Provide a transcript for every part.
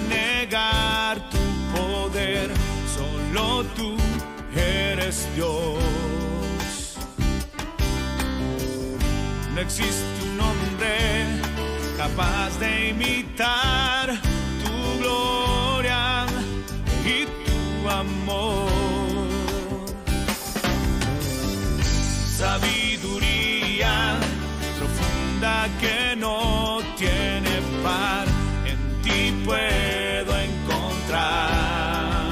negar tu poder, solo tú eres Dios. No existe un hombre capaz de imitar tu gloria y tu amor. Sabiduría profunda que no tiene par, en ti puedo encontrar.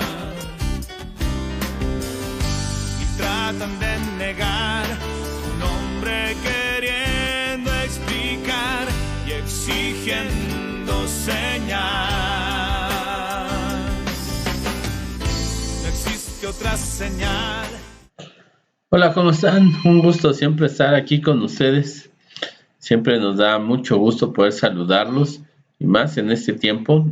Y tratan de negar tu nombre queriendo explicar y exigiendo señal. No existe otra señal. Hola, ¿cómo están? Un gusto siempre estar aquí con ustedes. Siempre nos da mucho gusto poder saludarlos y más en este tiempo.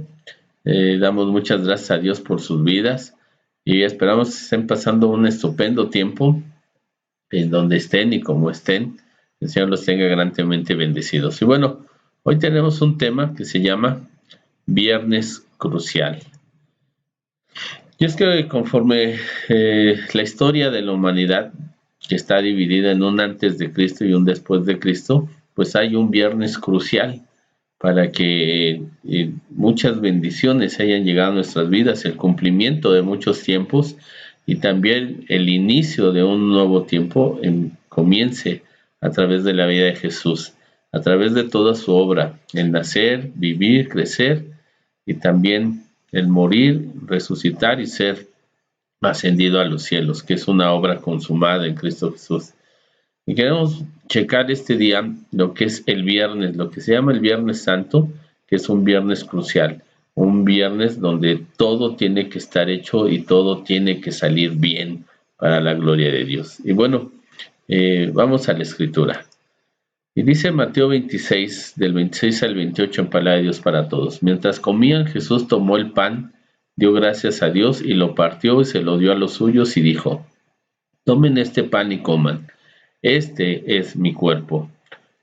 Damos muchas gracias a Dios por sus vidas y esperamos que estén pasando un estupendo tiempo en donde estén y como estén. El Señor los tenga grandemente bendecidos. Y bueno, hoy tenemos un tema que se llama Viernes Crucial. Y es que conforme la historia de la humanidad, que está dividida en un antes de Cristo y un después de Cristo, pues hay un viernes crucial para que muchas bendiciones hayan llegado a nuestras vidas, el cumplimiento de muchos tiempos y también el inicio de un nuevo tiempo comience a través de la vida de Jesús, a través de toda su obra, el nacer, vivir, crecer y también el morir, resucitar y ser ascendido a los cielos, que es una obra consumada en Cristo Jesús. Y queremos checar este día lo que es el viernes, lo que se llama el Viernes Santo, que es un viernes crucial, un viernes donde todo tiene que estar hecho y todo tiene que salir bien para la gloria de Dios. Y bueno, vamos a la Escritura. Y dice Mateo 26, del 26 al 28 en Palabra de Dios para todos. Mientras comían, Jesús tomó el pan, dio gracias a Dios y lo partió y se lo dio a los suyos y dijo: tomen este pan y coman, este es mi cuerpo.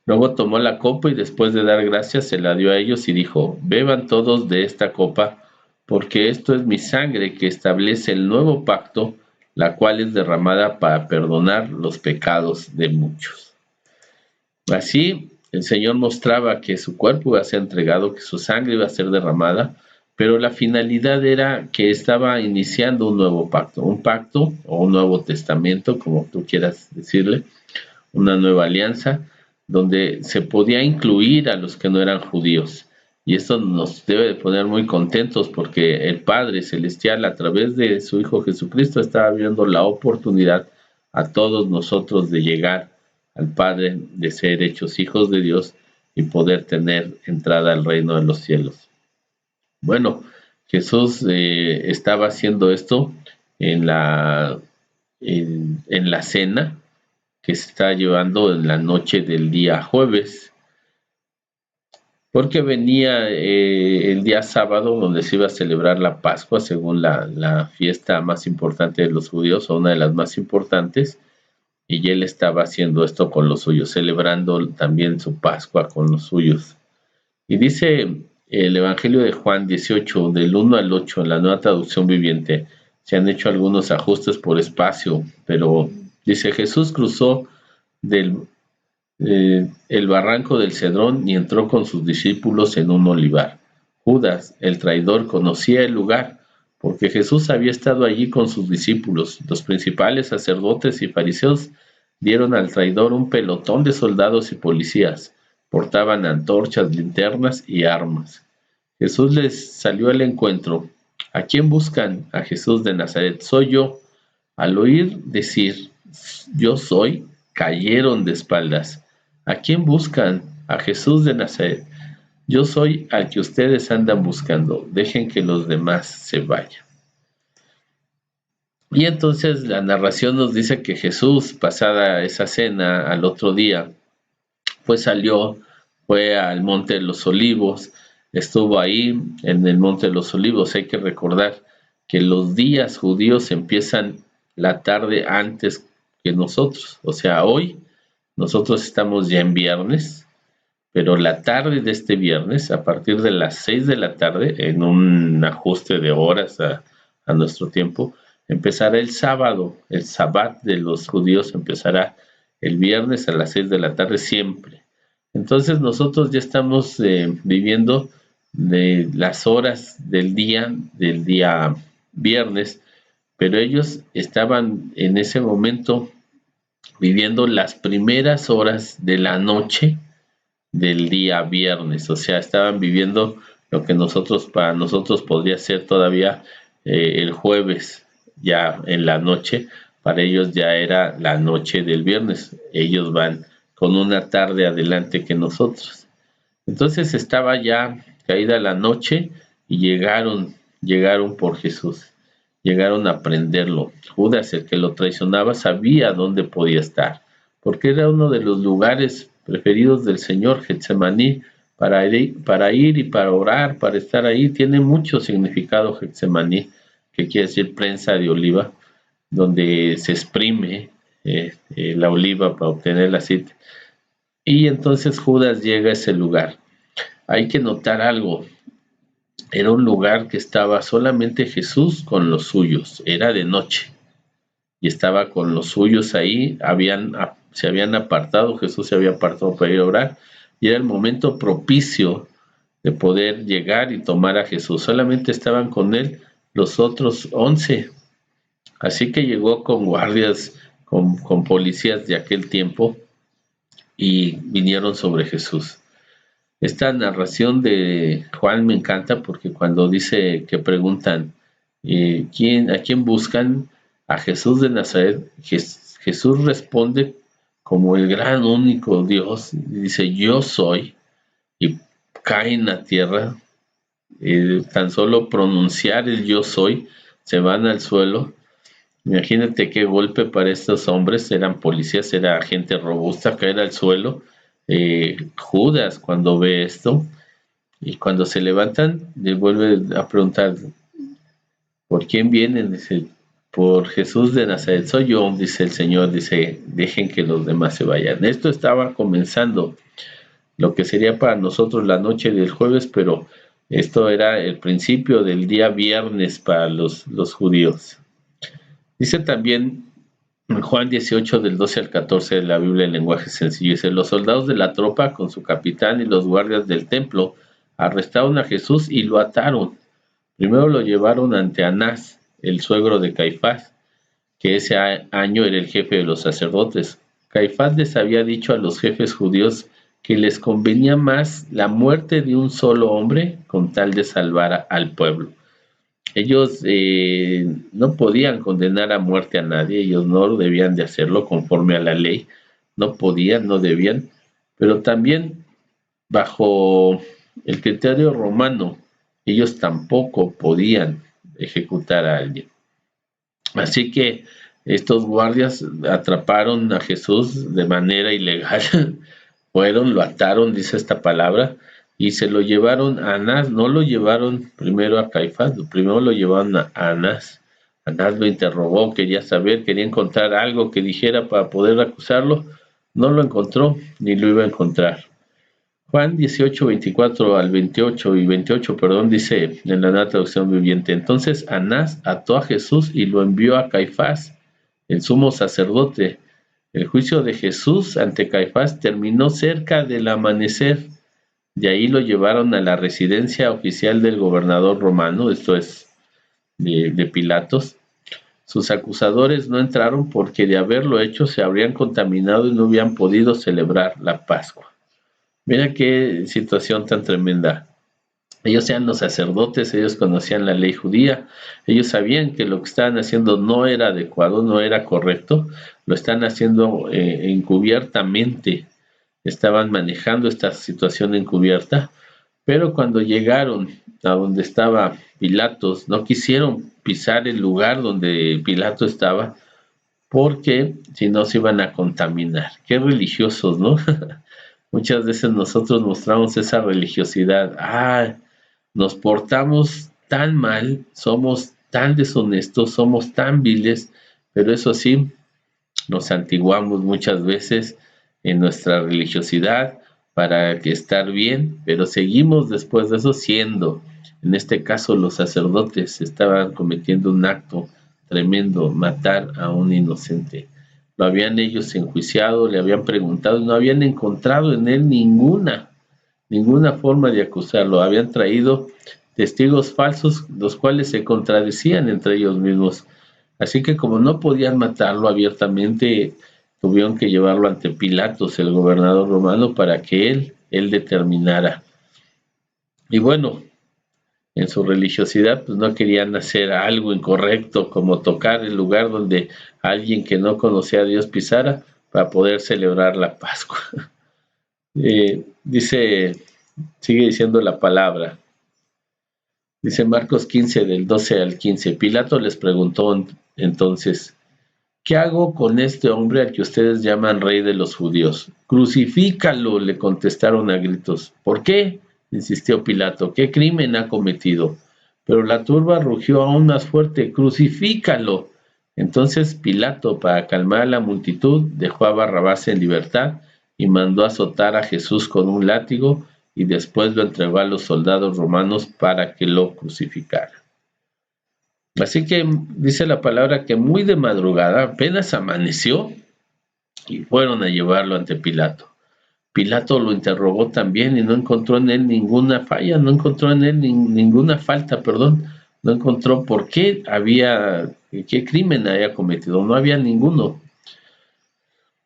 Luego tomó la copa y después de dar gracias se la dio a ellos y dijo: beban todos de esta copa, porque esto es mi sangre que establece el nuevo pacto, la cual es derramada para perdonar los pecados de muchos. Así, el Señor mostraba que su cuerpo iba a ser entregado, que su sangre iba a ser derramada, pero la finalidad era que estaba iniciando un nuevo pacto, un pacto o un nuevo testamento, como tú quieras decirle, una nueva alianza, donde se podía incluir a los que no eran judíos. Y esto nos debe de poner muy contentos porque el Padre Celestial, a través de su Hijo Jesucristo, estaba abriendo la oportunidad a todos nosotros de llegar al Padre, de ser hechos hijos de Dios y poder tener entrada al reino de los cielos. Bueno, Jesús estaba haciendo esto en la cena que se está llevando en la noche del día jueves, porque venía el día sábado donde se iba a celebrar la Pascua, según la fiesta más importante de los judíos, o una de las más importantes, y él estaba haciendo esto con los suyos, celebrando también su Pascua con los suyos. Y dice el Evangelio de Juan 18, del 1 al 8, en la Nueva Traducción Viviente, se han hecho algunos ajustes por espacio, pero dice: Jesús cruzó el barranco del Cedrón y entró con sus discípulos en un olivar. Judas, el traidor, conocía el lugar, porque Jesús había estado allí con sus discípulos. Los principales sacerdotes y fariseos dieron al traidor un pelotón de soldados y policías. Portaban antorchas, linternas y armas. Jesús les salió al encuentro. ¿A quién buscan? A Jesús de Nazaret. Soy yo. Al oír decir yo soy, cayeron de espaldas. ¿A quién buscan? A Jesús de Nazaret. Yo soy al que ustedes andan buscando. Dejen que los demás se vayan. Y entonces la narración nos dice que Jesús, pasada esa cena al otro día, pues fue al Monte de los Olivos, estuvo ahí en el Monte de los Olivos. Hay que recordar que los días judíos empiezan la tarde antes que nosotros. O sea, hoy nosotros estamos ya en viernes, pero la tarde de este viernes, a partir de las 6 de la tarde, en un ajuste de horas a nuestro tiempo, empezará el sábado. El sabbat de los judíos empezará el viernes a las 6 de la tarde siempre. Entonces nosotros ya estamos viviendo de las horas del día viernes, pero ellos estaban en ese momento viviendo las primeras horas de la noche del día viernes, o sea, estaban viviendo lo que para nosotros podría ser todavía el jueves, ya en la noche, para ellos ya era la noche del viernes, ellos van con una tarde adelante que nosotros. Entonces estaba ya caída la noche y llegaron por Jesús, llegaron a prenderlo. Judas, el que lo traicionaba, sabía dónde podía estar, porque era uno de los lugares preferidos del Señor, Getsemaní, para ir y para orar, para estar ahí. Tiene mucho significado Getsemaní, que quiere decir prensa de oliva, donde se exprime la oliva para obtener el aceite. Y entonces Judas llega a ese lugar. Hay que notar algo. Era un lugar que estaba solamente Jesús con los suyos. Era de noche. Y estaba con los suyos ahí. Se habían apartado. Jesús se había apartado para ir a orar. Y era el momento propicio de poder llegar y tomar a Jesús. Solamente estaban con él los otros 11. Así que llegó con guardias, con policías de aquel tiempo, y vinieron sobre Jesús. Esta narración de Juan me encanta porque cuando dice que preguntan ¿a quién buscan? A Jesús de Nazaret. Jesús responde como el gran único Dios, dice yo soy, y cae en la tierra. Tan solo pronunciar el yo soy, se van al suelo. Imagínate qué golpe para estos hombres, eran policías, era gente robusta, caer al suelo. Judas, cuando ve esto, y cuando se levantan, le vuelve a preguntar, ¿por quién vienen? Dice, por Jesús de Nazaret, soy yo, dice el Señor, dice, dejen que los demás se vayan. Esto estaba comenzando, lo que sería para nosotros la noche del jueves, pero esto era el principio del día viernes para los judíos. Dice también en Juan 18, del 12 al 14 de la Biblia en lenguaje sencillo, dice, los soldados de la tropa con su capitán y los guardias del templo arrestaron a Jesús y lo ataron. Primero lo llevaron ante Anás, el suegro de Caifás, que ese año era el jefe de los sacerdotes. Caifás les había dicho a los jefes judíos que les convenía más la muerte de un solo hombre con tal de salvar al pueblo. Ellos no podían condenar a muerte a nadie, ellos no debían de hacerlo conforme a la ley, no podían, no debían, pero también bajo el criterio romano, ellos tampoco podían ejecutar a alguien. Así que estos guardias atraparon a Jesús de manera ilegal, lo ataron, dice esta palabra, y se lo llevaron a Anás. No lo llevaron primero a Caifás, primero lo llevaron a Anás. Anás lo interrogó, quería encontrar algo que dijera para poder acusarlo. No lo encontró, ni lo iba a encontrar. Juan 18, 24 al 28 y 28, dice en la nueva traducción viviente, entonces Anás ató a Jesús y lo envió a Caifás, el sumo sacerdote. El juicio de Jesús ante Caifás terminó cerca del amanecer. De ahí lo llevaron a la residencia oficial del gobernador romano, esto es de Pilatos. Sus acusadores no entraron porque de haberlo hecho se habrían contaminado y no habían podido celebrar la Pascua. Mira qué situación tan tremenda. Ellos eran los sacerdotes, ellos conocían la ley judía, ellos sabían que lo que estaban haciendo no era adecuado, no era correcto, lo están haciendo encubiertamente. Estaban manejando esta situación encubierta, pero cuando llegaron a donde estaba Pilatos, no quisieron pisar el lugar donde Pilato estaba, porque si no se iban a contaminar. Qué religiosos, ¿no? Muchas veces nosotros mostramos esa religiosidad. Nos portamos tan mal, somos tan deshonestos, somos tan viles, pero eso sí, nos santiguamos muchas veces en nuestra religiosidad, para que estar bien, pero seguimos después de eso siendo, en este caso los sacerdotes estaban cometiendo un acto tremendo, matar a un inocente. Lo habían ellos enjuiciado, le habían preguntado, no habían encontrado en él ninguna forma de acusarlo, habían traído testigos falsos, los cuales se contradecían entre ellos mismos. Así que como no podían matarlo abiertamente, tuvieron que llevarlo ante Pilatos, el gobernador romano, para que él determinara. Y bueno, en su religiosidad, pues no querían hacer algo incorrecto, como tocar el lugar donde alguien que no conocía a Dios pisara, para poder celebrar la Pascua. Sigue diciendo la palabra. Dice Marcos 15, del 12 al 15. Pilato les preguntó entonces: ¿qué hago con este hombre al que ustedes llaman rey de los judíos? Crucifícalo, le contestaron a gritos. ¿Por qué?, insistió Pilato. ¿Qué crimen ha cometido? Pero la turba rugió aún más fuerte: crucifícalo. Entonces Pilato, para calmar a la multitud, dejó a Barrabás en libertad y mandó azotar a Jesús con un látigo, y después lo entregó a los soldados romanos para que lo crucificaran. Así que dice la palabra que muy de madrugada, apenas amaneció, y fueron a llevarlo ante Pilato. Pilato lo interrogó también y no encontró en él ninguna falla, no encontró en él ninguna falta, no encontró qué crimen había cometido, no había ninguno.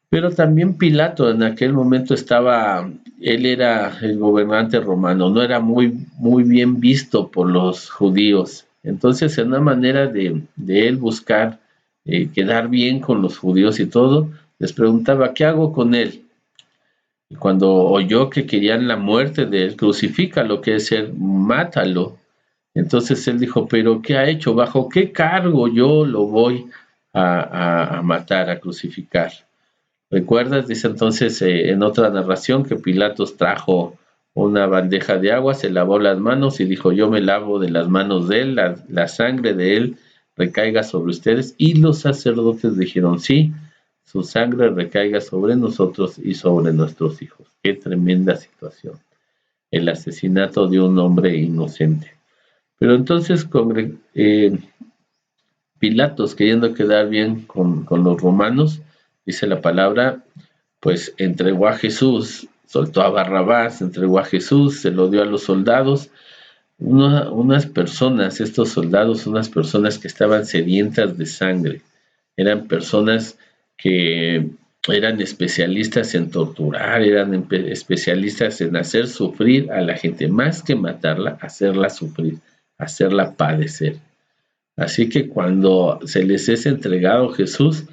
Pero también Pilato en aquel momento él era el gobernante romano, no era muy bien visto por los judíos. Entonces, en una manera de él buscar quedar bien con los judíos y todo, les preguntaba: ¿qué hago con él? Y cuando oyó que querían la muerte de él, crucifícalo, que es decir, mátalo. Entonces él dijo: ¿pero qué ha hecho? ¿Bajo qué cargo yo lo voy a matar, a crucificar? ¿Recuerdas? Dice entonces en otra narración que Pilatos trajo una bandeja de agua, se lavó las manos y dijo: yo me lavo de las manos de él, la sangre de él recaiga sobre ustedes. Y los sacerdotes dijeron: sí, su sangre recaiga sobre nosotros y sobre nuestros hijos. Qué tremenda situación, el asesinato de un hombre inocente. Pero entonces Pilatos, queriendo quedar bien con los romanos, dice la palabra, pues entregó a Jesús, soltó a Barrabás, entregó a Jesús, se lo dio a los soldados. Unas personas, estos soldados, unas personas que estaban sedientas de sangre, eran personas que eran especialistas en torturar, eran especialistas en hacer sufrir a la gente, más que matarla, hacerla sufrir, hacerla padecer. Así que cuando se les es entregado Jesús,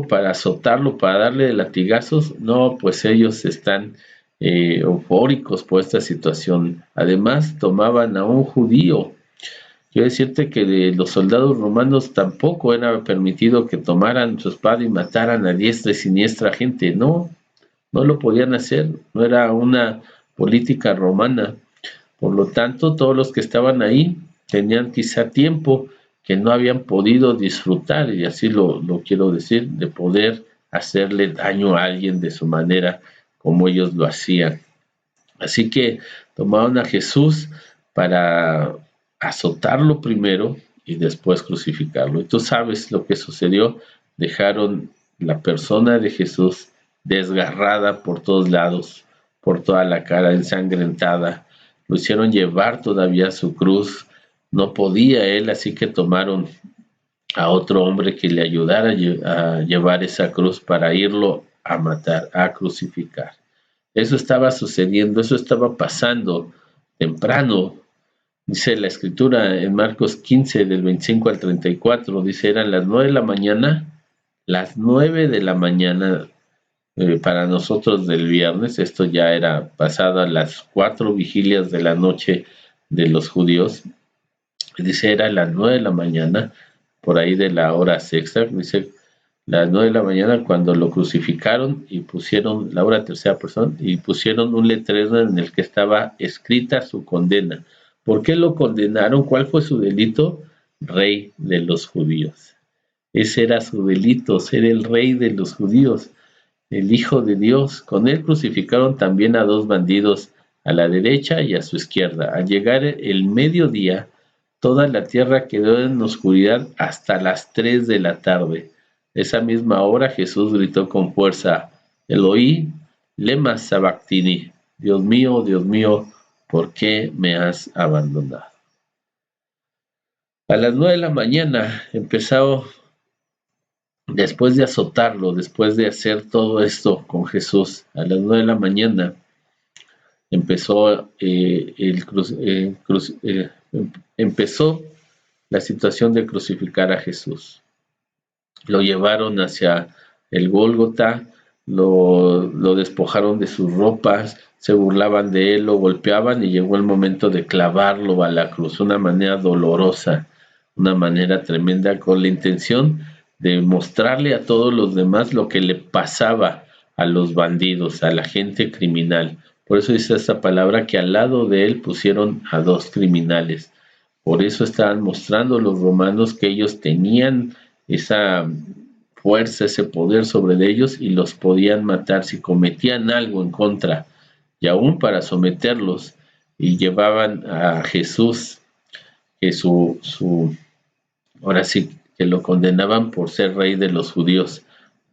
para azotarlo, para darle latigazos, no, pues ellos están eufóricos por esta situación. Además, tomaban a un judío. Quiero decirte que de los soldados romanos tampoco era permitido que tomaran su espada y mataran a diestra y siniestra gente. No lo podían hacer, no era una política romana. Por lo tanto, todos los que estaban ahí tenían quizá tiempo que no habían podido disfrutar, y así lo quiero decir, de poder hacerle daño a alguien de su manera como ellos lo hacían. Así que tomaron a Jesús para azotarlo primero y después crucificarlo. Y tú sabes lo que sucedió: dejaron la persona de Jesús desgarrada por todos lados, por toda la cara ensangrentada, lo hicieron llevar todavía su cruz. No podía él, así que tomaron a otro hombre que le ayudara a llevar esa cruz para irlo a matar, a crucificar. Eso estaba sucediendo, eso estaba pasando temprano. Dice la escritura en Marcos 15, del 25 al 34, dice: eran las 9 de la mañana, para nosotros del viernes, esto ya era pasada las 4 vigilias de la noche de los judíos. Dice, era las 9 de la mañana, por ahí de la hora sexta, dice, las 9 de la mañana cuando lo crucificaron y pusieron, la hora tercera persona, y pusieron un letrero en el que estaba escrita su condena. ¿Por qué lo condenaron? ¿Cuál fue su delito? Rey de los judíos. Ese era su delito, ser el rey de los judíos. el Hijo de Dios. Con él crucificaron también a 2 bandidos, a la derecha y a su izquierda. Al llegar el mediodía, toda la tierra quedó en oscuridad hasta las 3 de la tarde. Esa misma hora Jesús gritó con fuerza: Eloí, lema sabactini, Dios mío, ¿por qué me has abandonado? A las 9 de la mañana empezó, después de azotarlo, después de hacer todo esto con Jesús, a las 9 de la mañana empezó empezó la situación de crucificar a Jesús. Lo llevaron hacia el Gólgota, lo despojaron de sus ropas, se burlaban de él, lo golpeaban y llegó el momento de clavarlo a la cruz, una manera dolorosa, una manera tremenda, con la intención de mostrarle a todos los demás lo que le pasaba a los bandidos, a la gente criminal. Por eso dice esta palabra que al lado de él pusieron a 2 criminales. Por eso estaban mostrando los romanos que ellos tenían esa fuerza, ese poder sobre ellos y los podían matar si cometían algo en contra, y aún para someterlos, y llevaban a Jesús, que ahora sí que lo condenaban por ser rey de los judíos,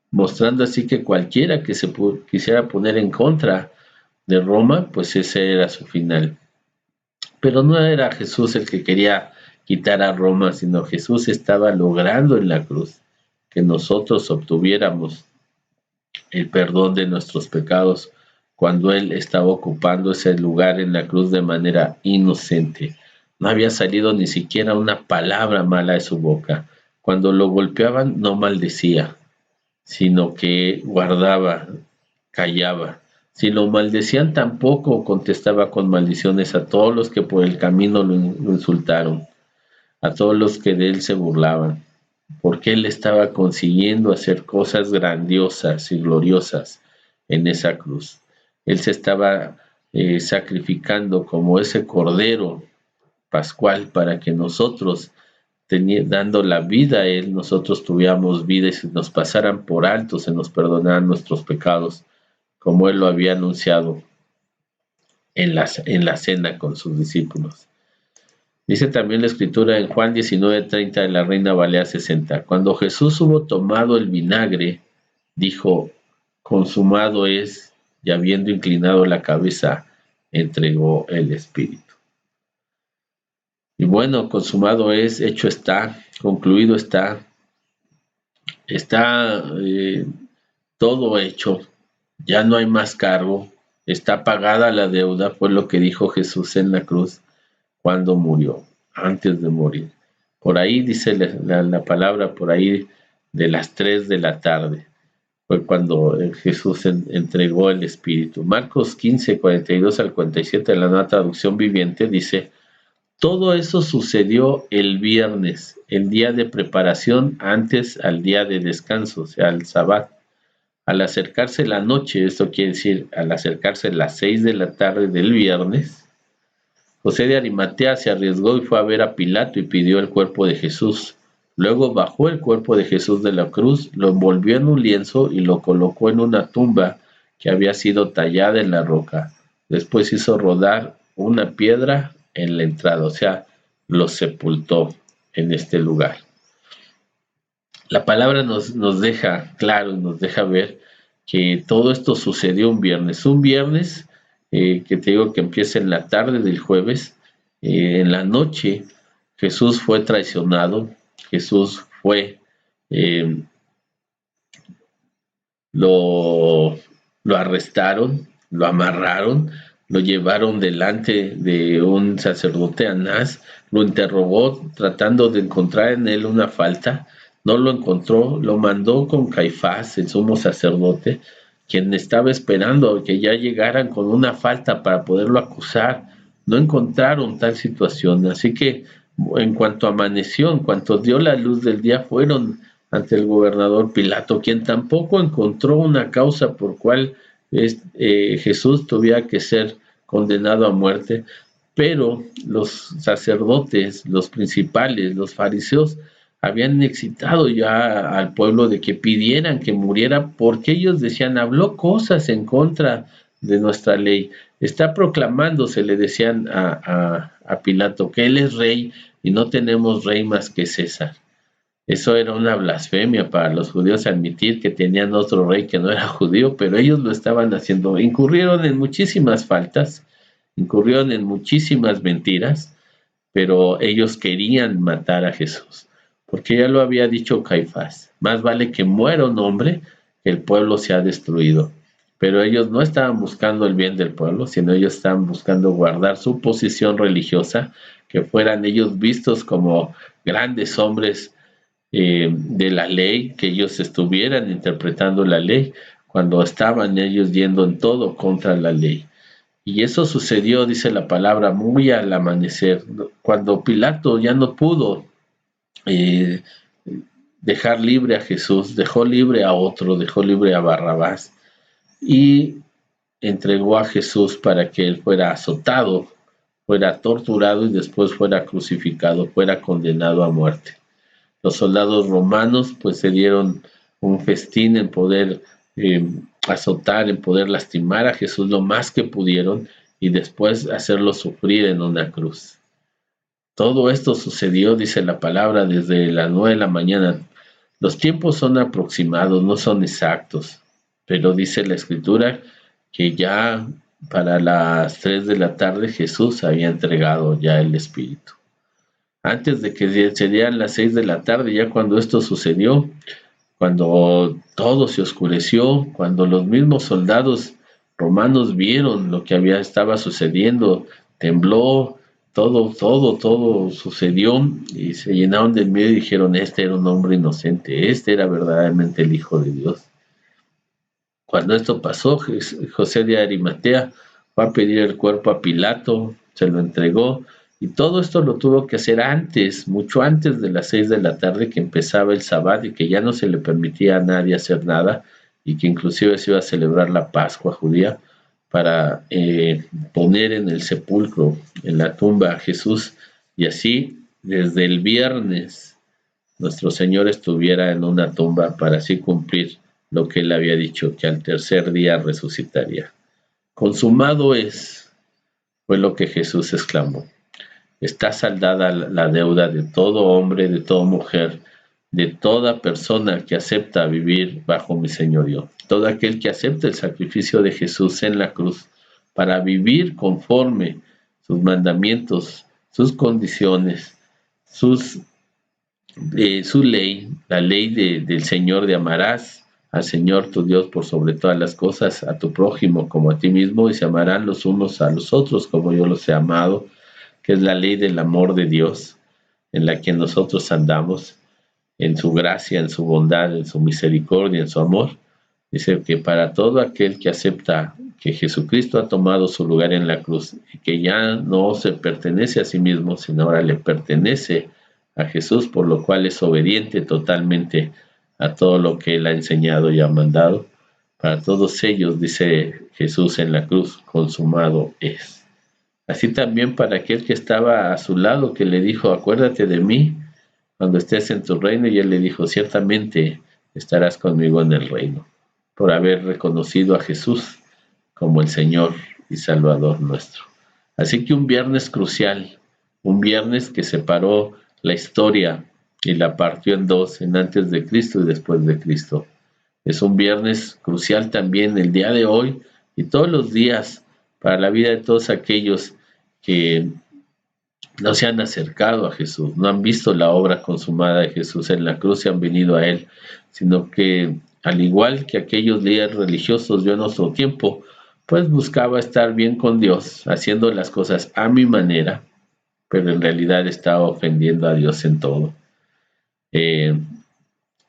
mostrando así que cualquiera que se quisiera poner en contra de Roma, pues ese era su final. Pero no era Jesús el que quería quitar a Roma, sino Jesús estaba logrando en la cruz que nosotros obtuviéramos el perdón de nuestros pecados cuando Él estaba ocupando ese lugar en la cruz de manera inocente. No había salido ni siquiera una palabra mala de su boca. Cuando lo golpeaban no maldecía, sino que guardaba, callaba. Si lo maldecían tampoco contestaba con maldiciones a todos los que por el camino lo insultaron, a todos los que de él se burlaban, porque él estaba consiguiendo hacer cosas grandiosas y gloriosas en esa cruz. Él se estaba sacrificando como ese cordero pascual para que nosotros, dando la vida a él, nosotros tuviéramos vida y se nos pasaran por alto, se nos perdonaran nuestros pecados, como él lo había anunciado en la cena con sus discípulos. Dice también la escritura en Juan 19:30 de la Reina Valera 60, cuando Jesús hubo tomado el vinagre, dijo: consumado es, y habiendo inclinado la cabeza, entregó el espíritu. Y bueno, consumado es, hecho está, concluido está todo hecho, ya no hay más cargo, está pagada la deuda, fue lo que dijo Jesús en la cruz cuando murió, antes de morir. Por ahí dice la palabra, por ahí de las 3 de la tarde, fue cuando Jesús entregó el Espíritu. Marcos 15, 42 al 47 de la Nueva Traducción Viviente dice: todo eso sucedió el viernes, el día de preparación antes al día de descanso, o sea, al Sabbat. Al acercarse la noche, esto quiere decir, al acercarse las 6 de la tarde del viernes, José de Arimatea se arriesgó y fue a ver a Pilato y pidió el cuerpo de Jesús. Luego bajó el cuerpo de Jesús de la cruz, lo envolvió en un lienzo y lo colocó en una tumba que había sido tallada en la roca. Después hizo rodar una piedra en la entrada, o sea, lo sepultó en este lugar. La palabra nos deja claro y nos deja ver que todo esto sucedió un viernes que te digo que empieza en la tarde del jueves, en la noche Jesús fue traicionado, Jesús fue, lo arrestaron, lo amarraron, lo llevaron delante de un sacerdote, Anás, lo interrogó tratando de encontrar en él una falta, no lo encontró, lo mandó con Caifás, el sumo sacerdote, quien estaba esperando que ya llegaran con una falta para poderlo acusar. No encontraron tal situación, así que en cuanto amaneció, en cuanto dio la luz del día, fueron ante el gobernador Pilato, quien tampoco encontró una causa por cual Jesús tuviera que ser condenado a muerte, pero los sacerdotes, los principales, los fariseos, habían excitado ya al pueblo de que pidieran que muriera, porque ellos decían, habló cosas en contra de nuestra ley, está proclamándose, le decían a Pilato, que él es rey y no tenemos rey más que César. Eso era una blasfemia para los judíos, admitir que tenían otro rey que no era judío, pero ellos lo estaban haciendo. Incurrieron en muchísimas faltas, incurrieron en muchísimas mentiras, pero ellos querían matar a Jesús, porque ya lo había dicho Caifás, más vale que muera un hombre que el pueblo sea destruido. Pero ellos no estaban buscando el bien del pueblo, sino ellos estaban buscando guardar su posición religiosa, que fueran ellos vistos como grandes hombres de la ley, que ellos estuvieran interpretando la ley cuando estaban ellos yendo en todo contra la ley. Y eso sucedió, dice la palabra, muy al amanecer, cuando Pilato ya no pudo eh, dejar libre a Jesús, dejó libre a otro, dejó libre a Barrabás y entregó a Jesús para que él fuera azotado, fuera torturado y después fuera crucificado, fuera condenado a muerte. Los soldados romanos pues se dieron un festín en poder azotar, en poder lastimar a Jesús lo más que pudieron y después hacerlo sufrir en una cruz. Todo esto sucedió, dice la palabra, desde las 9 de la mañana. Los tiempos son aproximados, no son exactos, pero dice la Escritura que ya para las 3 de la tarde Jesús había entregado ya el Espíritu. Antes de que se dieran las 6 de la tarde, ya cuando esto sucedió, cuando todo se oscureció, cuando los mismos soldados romanos vieron lo que estaba sucediendo, tembló, todo sucedió y se llenaron de miedo y dijeron, este era un hombre inocente, este era verdaderamente el Hijo de Dios. Cuando esto pasó, José de Arimatea fue a pedir el cuerpo a Pilato, se lo entregó, y todo esto lo tuvo que hacer antes, mucho antes de las 6 de la tarde que empezaba el Sabbat y que ya no se le permitía a nadie hacer nada y que inclusive se iba a celebrar la Pascua judía para poner en el sepulcro, en la tumba a Jesús, y así desde el viernes nuestro Señor estuviera en una tumba para así cumplir lo que él había dicho, que al tercer día resucitaría. Consumado es, fue lo que Jesús exclamó. Está saldada la deuda de todo hombre, de toda mujer, de toda persona que acepta vivir bajo mi señorío. Todo aquel que acepta el sacrificio de Jesús en la cruz para vivir conforme sus mandamientos, sus condiciones, su ley, la ley del Señor, de amarás al Señor tu Dios por sobre todas las cosas, a tu prójimo como a ti mismo, y se amarán los unos a los otros como yo los he amado, que es la ley del amor de Dios, en la que nosotros andamos, en su gracia, en su bondad, en su misericordia, en su amor. Dice que para todo aquel que acepta que Jesucristo ha tomado su lugar en la cruz y que ya no se pertenece a sí mismo, sino ahora le pertenece a Jesús, por lo cual es obediente totalmente a todo lo que él ha enseñado y ha mandado. Para todos ellos, dice Jesús en la cruz, consumado es. Así también para aquel que estaba a su lado, que le dijo, acuérdate de mí cuando estés en tu reino, y él le dijo, ciertamente estarás conmigo en el reino, por haber reconocido a Jesús como el Señor y Salvador nuestro. Así que un viernes crucial, un viernes que separó la historia y la partió en dos, en antes de Cristo y después de Cristo. Es un viernes crucial también el día de hoy y todos los días para la vida de todos aquellos que no se han acercado a Jesús, no han visto la obra consumada de Jesús en la cruz y han venido a Él, sino que al igual que aquellos líderes religiosos yo en nuestro tiempo, pues buscaba estar bien con Dios, haciendo las cosas a mi manera, pero en realidad estaba ofendiendo a Dios en todo.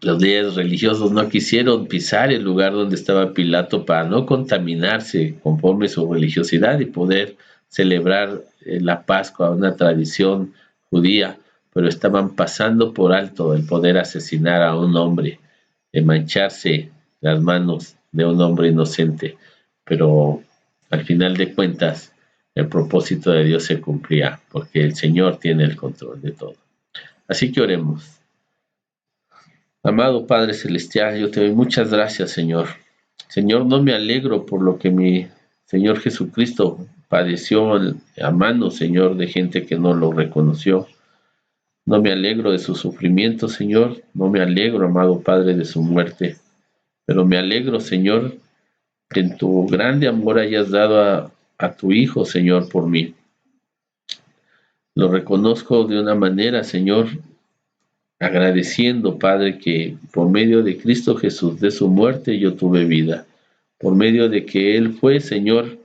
Los líderes religiosos no quisieron pisar el lugar donde estaba Pilato para no contaminarse conforme su religiosidad y poder celebrar la Pascua, una tradición judía, pero estaban pasando por alto el poder asesinar a un hombre, mancharse las manos de un hombre inocente, pero al final de cuentas el propósito de Dios se cumplía, porque el Señor tiene el control de todo. Así que oremos. Amado Padre Celestial, yo te doy muchas gracias, Señor. Señor, no me alegro por lo que mi Señor Jesucristo padeció a manos, Señor, de gente que no lo reconoció. No me alegro de su sufrimiento, Señor. No me alegro, amado Padre, de su muerte. Pero me alegro, Señor, que en tu grande amor hayas dado a tu Hijo, Señor, por mí. Lo reconozco de una manera, Señor, agradeciendo, Padre, que por medio de Cristo Jesús, de su muerte, yo tuve vida. Por medio de que Él fue, Señor,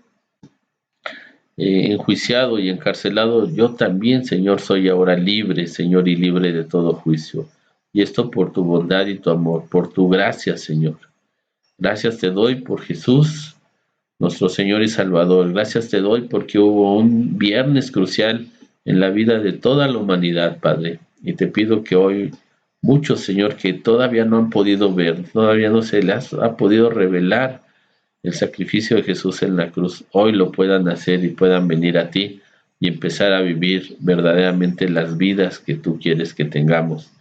enjuiciado y encarcelado, yo también, Señor, soy ahora libre, Señor, y libre de todo juicio. Y esto por tu bondad y tu amor, por tu gracia, Señor. Gracias te doy por Jesús, nuestro Señor y Salvador. Gracias te doy porque hubo un viernes crucial en la vida de toda la humanidad, Padre. Y te pido que hoy muchos, Señor, que todavía no han podido ver, todavía no se les ha podido revelar el sacrificio de Jesús en la cruz, hoy lo puedan hacer y puedan venir a ti y empezar a vivir verdaderamente las vidas que tú quieres que tengamos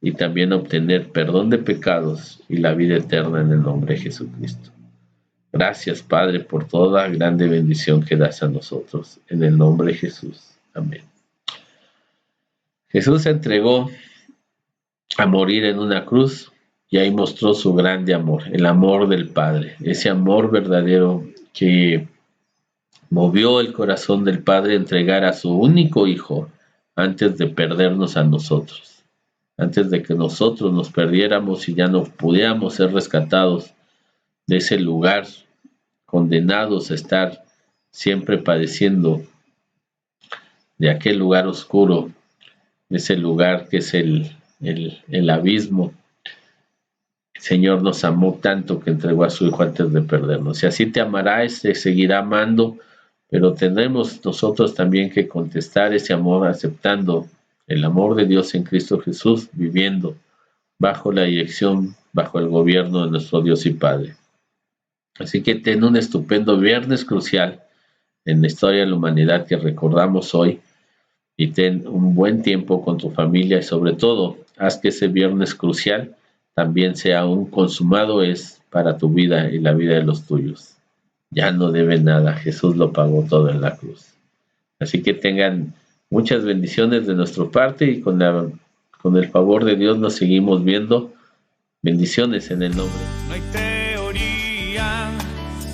y también obtener perdón de pecados y la vida eterna en el nombre de Jesucristo. Gracias, Padre, por toda grande bendición que das a nosotros, en el nombre de Jesús. Amén. Jesús se entregó a morir en una cruz y ahí mostró su grande amor, el amor del Padre, ese amor verdadero que movió el corazón del Padre a entregar a su único Hijo antes de perdernos a nosotros, antes de que nosotros nos perdiéramos y ya no pudiéramos ser rescatados de ese lugar, condenados a estar siempre padeciendo de aquel lugar oscuro, de ese lugar que es el abismo. El Señor nos amó tanto que entregó a su Hijo antes de perdernos. Y así te amará, te seguirá amando, pero tendremos nosotros también que contestar ese amor aceptando el amor de Dios en Cristo Jesús, viviendo bajo la dirección, bajo el gobierno de nuestro Dios y Padre. Así que ten un estupendo viernes crucial en la historia de la humanidad que recordamos hoy y ten un buen tiempo con tu familia y sobre todo haz que ese viernes crucial también sea un consumado es para tu vida y la vida de los tuyos. Ya no debe nada, Jesús lo pagó todo en la cruz. Así que tengan muchas bendiciones de nuestra parte y con el favor de Dios nos seguimos viendo. Bendiciones en el nombre. No hay teoría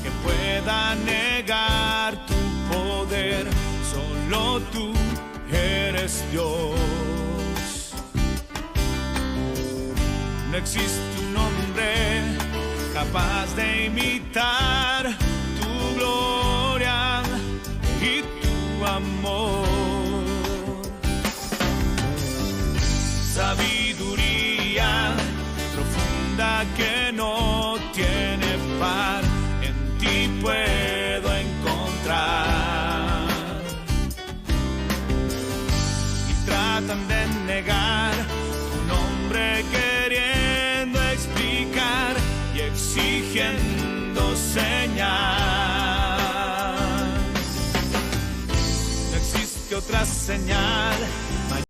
que pueda negar tu poder, solo tú eres Dios. No existe un hombre capaz de imitar tu gloria y tu amor. Sabiduría profunda que no tiene par, en ti puedo encontrar. Y tratan de negar tu nombre queriendo explicar y exigiendo señal. No existe otra señal